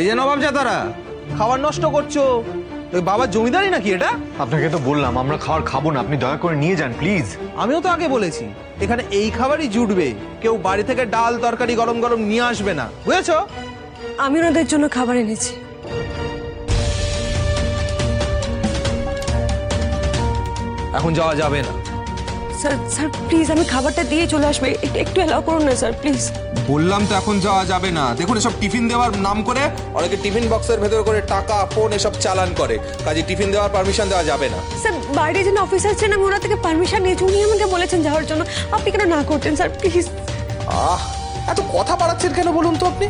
এই যে নবাবজাদারা খাবার নষ্ট করছো, বাবার জমিদারি নাকি এটা? আপনাকে তো বললাম আমরা খাবার খাবো না, আপনি দয়া করে নিয়ে যান প্লিজ। আমিও তো আগে বলেছি এখানে এই খাবারই জুটবে, কেউ বাড়ি থেকে ডাল তরকারি গরম গরম নিয়ে আসবে না, বুঝেছো? আমি ওনাদের জন্য খাবার এনেছি। এখন যাওয়া যাবে না। স্যার স্যার প্লিজ, আমি খাবারটা দিয়ে চলে আসবে, একটু অ্যালাউ করুন না স্যার প্লিজ। বললাম তো এখন যাওয়া যাবে না। দেখুন এসব টিফিন দেওয়ার নাম করে অনেকে টিফিন বক্সের ভেতর করে টাকা ফোন এসব চালান করে, কাজে টিফিন দেওয়ার পারমিশন দেওয়া যাবে না। স্যার বাইরে যেন অফিসার ছিলেন, আমি ওনার থেকে পারমিশন নিয়েছি, উনি আমাকে বলেছেন যাওয়ার জন্য, আপনি কেন না করতেন স্যার প্লিজ? এত কথা বাড়াচ্ছেন কেন বলুন তো আপনি?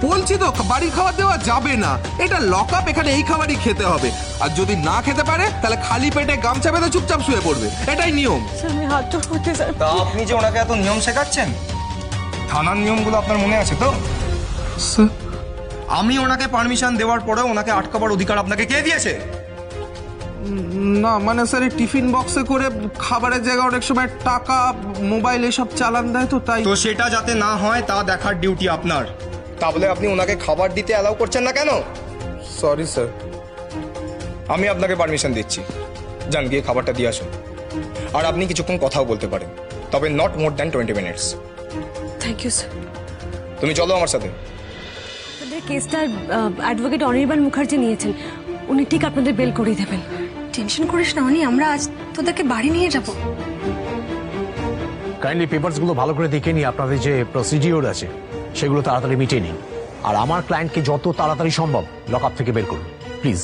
বলছি তো বাড়ির খাবার দেওয়া যাবে না, এটা লক আপ, এখানে এই খাবারই খেতে হবে। আর যদি না খেতে পারে তাহলে খালি পেটে গামছা বেঁধে চুপচাপ শুয়ে পড়বে, এটাই নিয়ম। স্যার আমি হাত জোড় করতে স্যার। তা আপনি যে ওনাকে এত নিয়ম শেখাচ্ছেন, থানার নিয়মগুলো আপনার মনে আছে তো? আমি ওনাকে পারমিশন দেওয়ার পরে ওনাকে আটকাবার অধিকার আপনাকে কে দিয়েছে? না মানে স্যার এই টিফিন বক্সে করে খাবারের জায়গায় অনেক সময় টাকা মোবাইল এসব চালান দেয়, তো তাই। তো সেটা যাতে না হয় তা দেখার ডিউটি আপনার। তাহলে আপনি ওনাকে খাবার দিতে অ্যালাউ করছেন না কেন? Sorry sir. আমি আপনাকে পারমিশন দিচ্ছি, যান গিয়ে খাবারটা দিয়ে আসুন। আর আপনি কিছুক্ষণ কথাও বলতে পারেন, তবে not more than 20 minutes. Thank you sir. তুমি চলো আমার সাথে। আপনাদের কেসটা অ্যাডভোকেট অনির্বাণ মুখার্জি নিয়েছেন, উনি ঠিক আপনাদের বেল করিয়ে দেবেন। টেনশন করিস না অনি, আমরা আজ তোদেরকে বাড়ি নিয়ে যাব। কাইন্ডলি পেপারসগুলো ভালো করে দেখে নিয়ে আপনাদের যে প্রসিডিওর আছে সেগুলো তাড়াতাড়ি মিটিয়ে নিন, আর আমার ক্লায়েন্টকে যত তাড়াতাড়ি সম্ভব লক আপ থেকে বের করুন প্লিজ।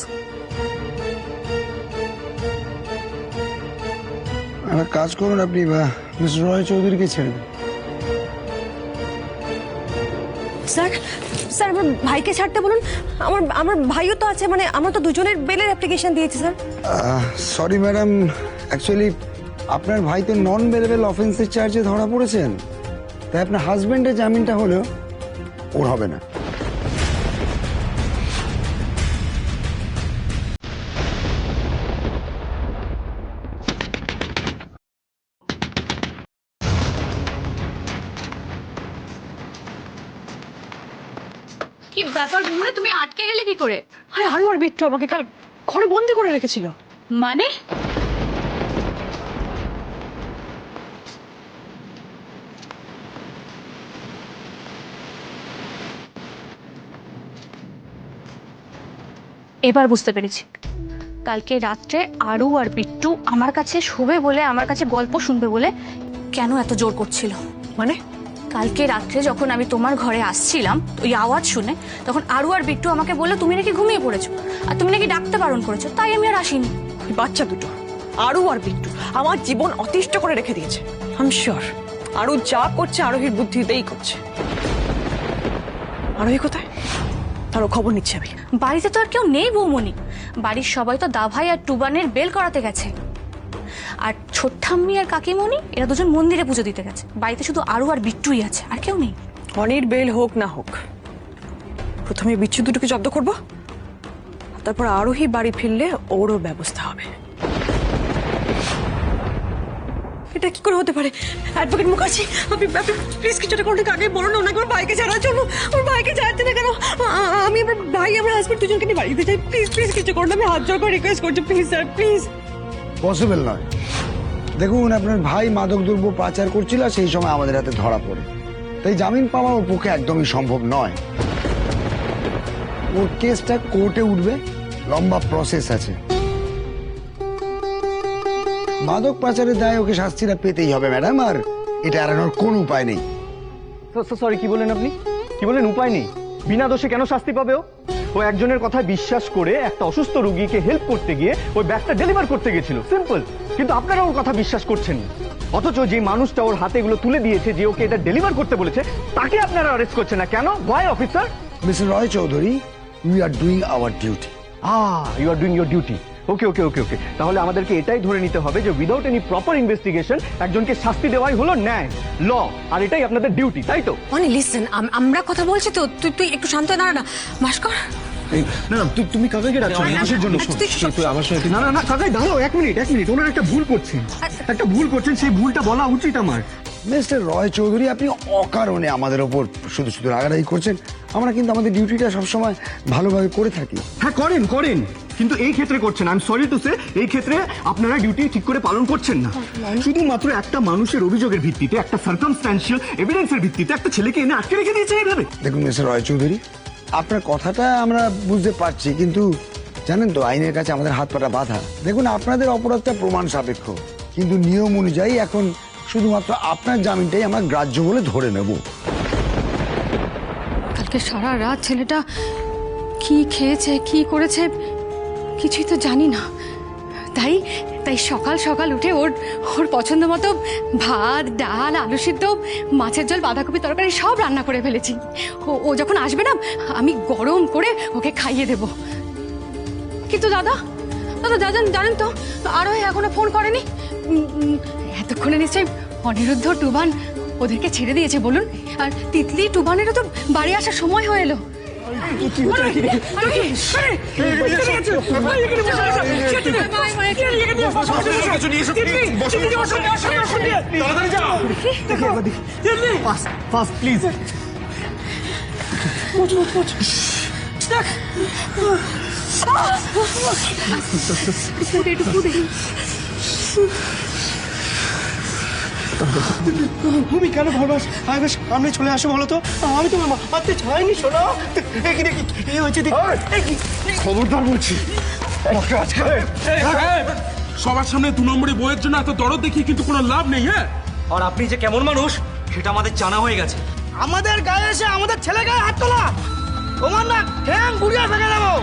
একটা কাজ করুন, আপনি মিস্টার রয় চৌধুরীকে ছেড়ে দিন। স্যার স্যার আমার ভাইকে ছাড়তে বলুন, আমার ভাইও তো আছে, মানে আমরা তো দুজনের বেলের অ্যাপ্লিকেশন দিয়েছি স্যার। সরি ম্যাডাম, অ্যাকচুয়ালি আপনার ভাই তো নন বেলেবল অফেন্সের চার্জে ধরা পড়েছেন, তাই আপনার হাজবেন্ডের জামিনটা হলেও ওর হবে না। কি ব্যাপার ঘুমে, তুমি আটকে গেলে কি করে? আরে আরো আর বিট্টু আমাকে কাল ঘরে বন্দি করে রেখেছিল। মানে এবার বুঝতে পেরেছি, কালকে রাত্রে আরু আর বিট্টু আমার কাছে শোবে বলে, আমার কাছে গল্প শুনবে বলে কেন এত জোর করছিল। মানে কালকে রাত্রে যখন আমি তোমার ঘরে আসছিলাম ওই আওয়াজ শুনে, তখন আরু আর বিট্টু আমাকে বললো তুমি নাকি ঘুমিয়ে পড়েছো আর তুমি নাকি ডাকতে বারণ করেছো, তাই আমি আর আসিনি। বাচ্চা দুটো আরু আর বিট্টু আমার জীবন অতিষ্ঠ করে রেখে দিয়েছে। আই এম শিওর আরু যা করছে আরোহীর বুদ্ধিতেই করছে। আরোহী কোথায়, তারও খবর নিচ্ছে আমি। বাড়িতে তো আর কেউ নেই বৌমনি, বাড়ির সবাই তো দাভাই আর টুবানের বেল করাতে গেছে, আর ছোট্টাম্মি আর কাকিমণি এরা দুজন মন্দিরে পুজো দিতে গেছে। বাড়িতে শুধু আরু আর বিট্টুই আছে, আর কেউ নেই। অনির বেল হোক না হোক, প্রথমে বিচ্ছু দুটোকে জব্দ করবো, তারপর আরোহী বাড়ি ফিরলে ওরও ব্যবস্থা হবে। এটা কি করে হতে পারে? অ্যাডভোকেট মুখার্জি, আপনি প্লিজ কিছুটা করুন, আগে বলুন না ওনাকে ওর ভাইকে ছাড়ার জন্য। ওর ভাইকে ছাড়তে না কেন? আমি আমার ভাই আমার হাজবেন্ড দুজনকে নিয়ে বাড়িতে চাই, প্লিজ প্লিজ কিছু করুন, আমি হাত জোড় করে রিকোয়েস্ট করছি, প্লিজ স্যার প্লিজ। পসিবল নয়। দেখুন আপনার ভাই মাদক দ্রব্য পাচার করছিল, আর সেই সময় আমাদের হাতে ধরা পড়ে, তাই জামিন পাওয়া ওর পক্ষে একদমই সম্ভব নয়। ওর কেসটা কোর্টে উঠবে, লম্বা প্রসেস আছে। মাদক পাচারের দায় ওকে শাস্তিটা পেতেই হবে ম্যাডাম, আর এটা এড়ানোর কোনো উপায় নেই। সরি, কি বলেন আপনি? কি বলেন উপায় নেই? বিনা দোষে কেন শাস্তি পাবে ও? ও একজনের কথা বিশ্বাস করে একটা অসুস্থ রোগীকে হেল্প করতে গিয়ে ওই ব্যাগটা ডেলিভার করতে গেছিল, সিম্পল। কিন্তু আপনারা ওর কথা বিশ্বাস করছেন না, অথচ যে মানুষটা ওর হাতে এগুলো তুলে দিয়েছে, যে ওকে এটা ডেলিভার করতে বলেছে, তাকে আপনারা অ্যারেস্ট করছেন না কেন? Why officer? Mister Roy Chowdhury, we are doing our duty. You are doing your duty. Okay okay okay okay, তাহলে আমাদেরকে এটাই ধরে নিতে হবে যে উইদাউট এনি প্রপার ইনভেস্টিগেশন একজনকে শাস্তি দেওয়াই হলো ন্যায়, ল, আর এটাই আপনাদের ডিউটি, তাই তো? অনি লিসেন, আমরা কথা বলছি তো, তুই একটু শান্ত না। না ভাস্কর, না তুমি কাকাকে ডাকছো কিসের জন্য? তুই আমার সঙ্গে না না না কাকাই দাঁড়াও, এক মিনিট। ওনার একটা ভুল করছেন, সেই ভুলটা বলা উচিত আমার। মিস্টার রয় চৌধুরী, আপনি অকারণে আমাদের ওপর শুধু শুধু রাগারাগি করছেন। আমরা কিন্তু আমাদের ডিউটিটা সবসময় ভালোভাবে করে থাকি। হ্যাঁ করেন করেন, কিন্তু এই ক্ষেত্রে করছেন, I am sorry to say, এই ক্ষেত্রে আপনারা ডিউটি ঠিক করে পালন করছেন না। শুধুমাত্র একটা মানুষের অভিযোগের ভিত্তিতে, একটা সার্কামস্ট্যান্সিয়াল এভিডেন্সের ভিত্তিতে একটা ছেলেকে এনে আটকে রেখে দিয়েছে এইভাবে। দেখুন মিস্টার রয় চৌধুরী, আপনার কথাটা আমরা বুঝতে পারছি, কিন্তু জানেন তো আইনের কাছে আমাদের হাত পাটা বাঁধা। দেখুন আপনাদের অপরাধটা প্রমাণ সাপেক্ষ, কিন্তু নিয়ম অনুযায়ী এখন শুধুমাত্র আপনার জামিনটাই আমরা গ্রাহ্য বলে ধরে নেব। কালকে সারা রাত ছেলেটা কি খেয়েছে কি করেছে কিছুই তো জানি না, তাই তাই সকাল সকাল উঠে ওর পছন্দ মতো ভাত, ডাল, আলু সিদ্ধ, মাছের ঝোল, বাঁধাকপি তরকারি সব রান্না করে ফেলেছি। ও যখন আসবে না আমি গরম করে ওকে খাইয়ে দেব। কিন্তু দাদা জানেন তো আরও এখনো ফোন করেনি। এতক্ষণে নিশ্চয়ই অনিরুদ্ধ, টুবান ওদেরকে ছেড়ে দিয়েছে বলুন। আর তিতলি, টুবানেরও তো বাড়ি আসার সময় হয়ে এলো। প্লিজ তুমি কেন ভাবছ আমি সামনে চলে আসো বলো তো? আমি তোমার মারতে চাইনি, শোনো। কি হয়েছে খবরদার বলছি, সবার সামনে 2 নম্বরে বইয়ের জন্য এত দরদ দেখিয়ে কিন্তু কোনো লাভ নেই। হ্যাঁ, আর আপনি যে কেমন মানুষ সেটা আমাদের জানা হয়ে গেছে। আমাদের গায়ে এসে আমাদের ছেলে গায়ে হাত তোলা, তোমার না ঠ্যাং গুড়িয়ে ফেলে দেবো।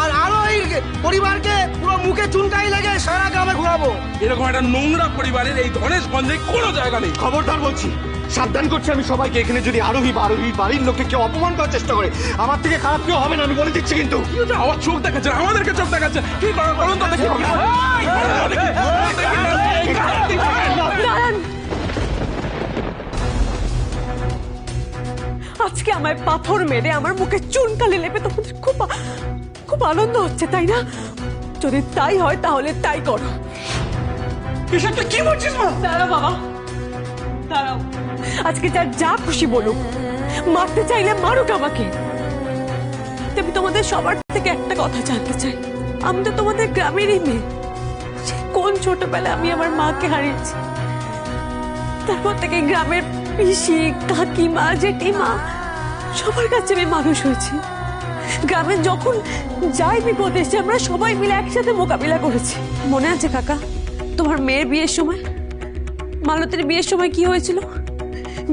আর আরো এই পরিবারকে পুরো মুখে চুনকাই লেগে সারা গ্রামে ঘোরাবো। এরকম একটা নোংরা পরিবারের এই ধনেশ গন্ধে কোনো জায়গা নেই। খবরদার বলছি, সাবধান করছি আমি সবাইকে। এখানে যদি আরোহী বাড়ির লোককে কেউ অপমান করার চেষ্টা করে, আমার থেকে খারাপ কেউ হবে না, আমি বলে দিচ্ছি। কিন্তু আমার চোখ দেখাচ্ছে, আমাদেরকে চোখ দেখাচ্ছে। কি করার বলুন তো দেখি। আজকে আমায় পাথর মেরে আমার মুখে চুনকালি লেপে তোমাদের খুব আনন্দ হচ্ছে, তাই না? যদি তাই হয় তাহলে তাই করো। এসব তুই কি বলছিস মা? দাঁড়াও বাবা, দাঁড়াও। আজকে যা খুশি বলুক, মারতে চাইলে মারুক আমাকে। আমি তোমাদের সবার থেকে একটা কথা জানতে চাই, আমি তো তোমাদের গ্রামেরই মেয়ে। সে কোন ছোটবেলায় আমি আমার মাকে হারিয়েছি, তারপর থেকে গ্রামের পিসি, কাকিমা, জেঠিমা সবার কাছে আমি মানুষ হয়েছি। গ্রামে যখন যাই বিপদ এসে আমরা সবাই মিলে একসাথে মোকাবিলা করেছি। মনে আছে কাকা, তোমার মেয়ের বিয়ের সময়, মালতীর বিয়ের সময় কি হয়েছিল?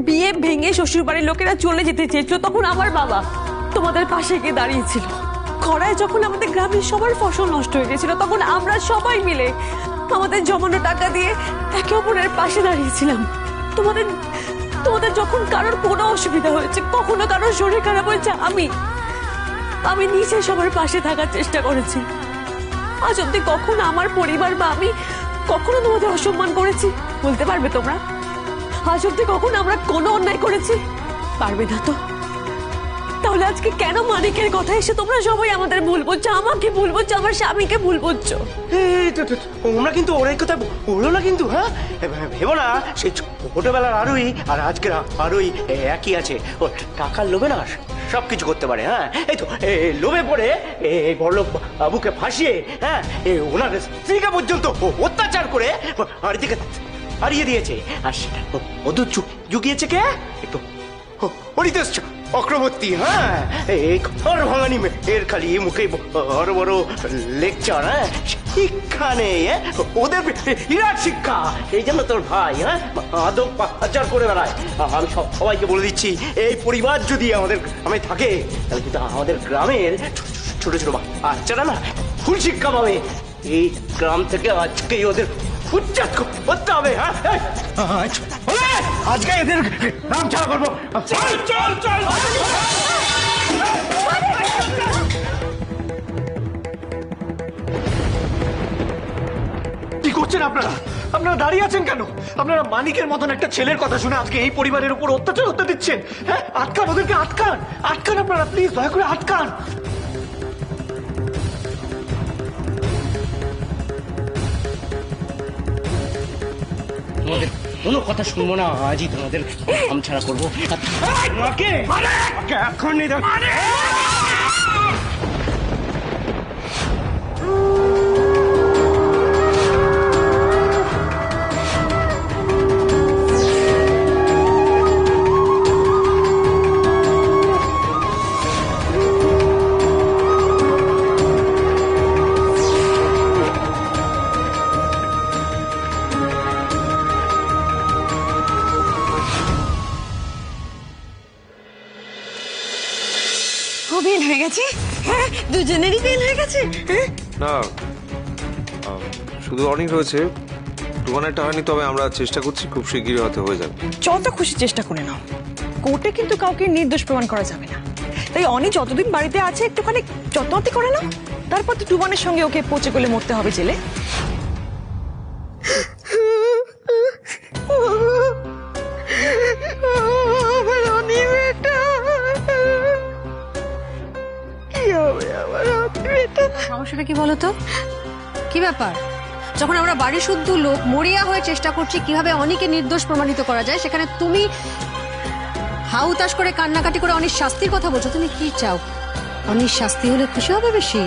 বিয়ে ভেঙে শ্বশুর বাড়ির লোকেরা চলে যেতে চেয়েছিল, তখন আমার বাবা তোমাদের পাশে গিয়ে দাঁড়িয়েছিল। খরায় যখন আমাদের গ্রামের সবার ফসল নষ্ট হয়ে গেছিল, তখন আমরা সবাই মিলে আমাদের জমানো টাকা দিয়ে একে অপরের পাশে দাঁড়িয়েছিলাম। তোমাদের যখন কারোর কোনো অসুবিধা হয়েছে, কখনো কারোর শরীর খারাপ হয়েছে, আমি নিজে সবার পাশে থাকার চেষ্টা করেছি। আজ অব্দি কখনো আমার পরিবার বা আমি কখনো তোমাদের অসম্মান করেছি বলতে পারবে তোমরা? আজ অব্দি কখনো আমরা কোনো অন্যায় করেছি? পারবে না তো? তাহলে আজকে কেন মানিকের কথা এসে তোমরা সবাই আমাদের ভুল বলছো, আমাকে ভুল বলছো, আমার স্বামীকে ভুল বলছো? তোমরা কিন্তু ওর কথা বলো না কিন্তু। হ্যাঁ, ভেবো না সেই ছোটবেলার আরোই আর আজকের আরোই একই আছে। ও টাকার লোভে না সবকিছু করতে পারে। হ্যাঁ, এই তো লোভে পড়ে এই বড়লোক বাবুকে ফাঁসিয়ে, হ্যাঁ, ওনার স্ত্রীকে পর্যন্ত অত্যাচার করে আর দিকে হারিয়ে দিয়েছে। আর সেটা মধু জুগিয়েছে কে? একটু হরিদাস চক্রবর্তী। হ্যাঁ, এই ঘর ভাঙানি এর খালি মুখে বড় বড় লেকচার। হ্যাঁ, শিক্ষা নেই, ওদের বিরাট শিক্ষা। এই জন্য তোর ভাই আদব পাচার করে বেড়ায়। আমি সবাইকে বলে দিচ্ছি, এই পরিবার যদি আমাদের গ্রামে থাকে তাহলে কিন্তু আমাদের গ্রামের ছোট ছোট বাচ্চারা না ফুল শিক্ষা পাবে। এই গ্রাম থেকে আজকেই ওদের উচ্ছেদ করতে হবে। হ্যাঁ, আজকে এদের নাম ছাড়া করবো। চল চল চল। কি করছেন আপনারা? আপনারা দাঁড়িয়ে আছেন কেন? আপনারা মানিকের মতন একটা ছেলের কথা শুনে আজকে এই পরিবারের উপর অত্যাচার হতে দিচ্ছেন? হ্যাঁ, আটকান ওদেরকে, আটকান আটকান আপনারা, প্লিজ দয়া করে আটকান। কোনো কথা শুনবো না, আজই তোমাদের ছাড়া করবো। এখন ও বেল হয়ে গেছে, হ্যাঁ দুজনেরই বেল হয়ে গেছে। হ্যাঁ না শুধু অনেক রয়েছে, টুকানেরটা হয়নি, তবে আমরা চেষ্টা করছি খুব শিগগিরই হয়তো হয়ে যাবে। যত খুশি চেষ্টা করে নাও, কোর্টে কিন্তু কাউকে নির্দোষ প্রমাণ করা যাবে না। তাই অনি যতদিন বাড়িতে আছে একটুখানি যত্নতি করে নাও, তারপর তো টুবানের সঙ্গে ওকে পচে গলে মরতে হবে জেলে। সমস্যাটা কি বলতো? কি ব্যাপার? যখন আমরা বাড়ি শুদ্ধ লোক মরিয়া হয়ে চেষ্টা করছি কিভাবে অনিকে নির্দোষ প্রমাণিত করা যায়, সেখানে তুমি হাউতাশ করে কান্নাকাটি করে অনির শাস্তির কথা বলছো। তুমি কি চাও? অনির শাস্তি হলে খুশি হবে বেশি?